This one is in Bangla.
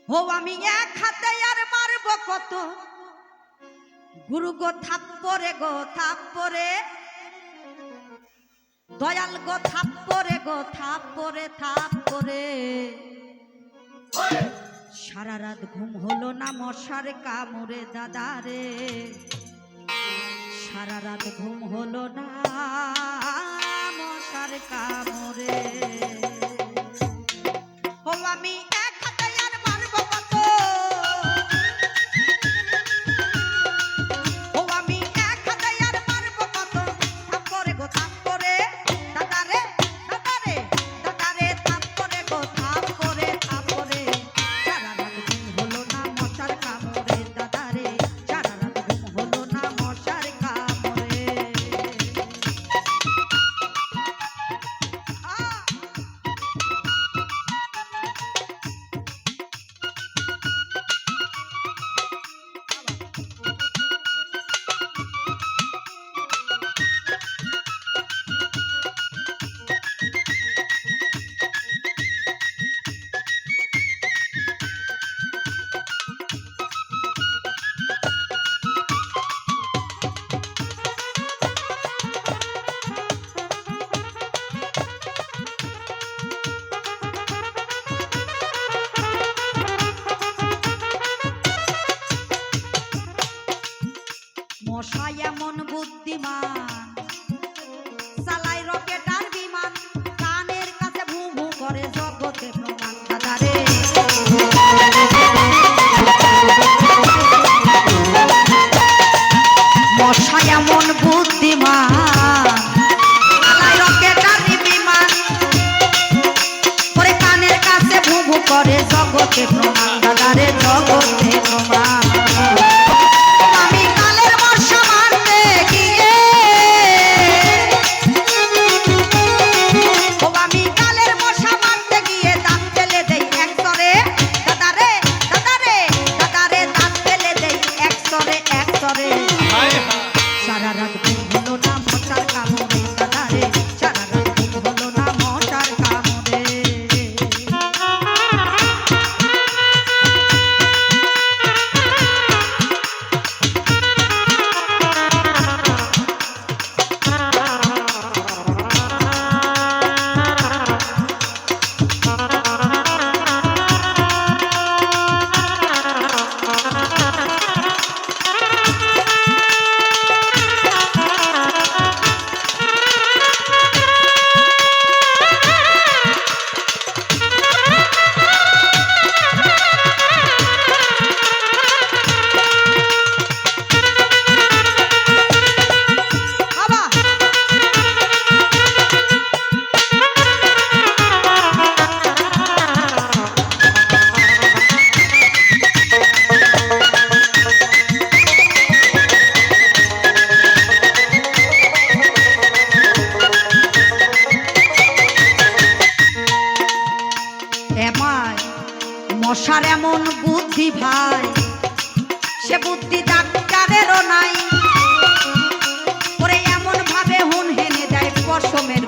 হো আমি এক হাতে আর মারব কত গুরু গো থাপ্পরে দয়াল গো থাপ্পরে সারা রাত ঘুম হলো না মশার কামড়ে দাদারে সারা রাত ঘুম হলো না মশার কামড়ে ও আমি এক হাতে আর মারব কত ও আমি এক হাতে আর মারব কত থাপ্পরে গো থাপ্পরে দাদারে থাপ্পরে গো থাপ্পরে সারা রাত ঘুম হলো না মশার কামড়ে দাদারে সারা রাত ঘুম হলো না মশার কামড়ে মশাই এমন বুদ্ধিমান চালাই রকেট আর বিমান কানের কাছে ভু ভু করে জগতে প্রমাণ দাদারে মশাই এমন বুদ্ধিমান চালাই রকেট আর বিমান করে কানের কাছে ভু ভু করে জগতে প্রমাণ দাদারে জগতে প্রমাণ সারা রাত ঘুম হলো না মশার কামড়ে দাদারে সারা রাত ঘুম হলো না মশার কামড়ে মশার এমন বুদ্ধি ভাই সে বুদ্ধি ডাক্তারেরও নাই করে এমন ভাবে হুন হেনে দেয় পশমের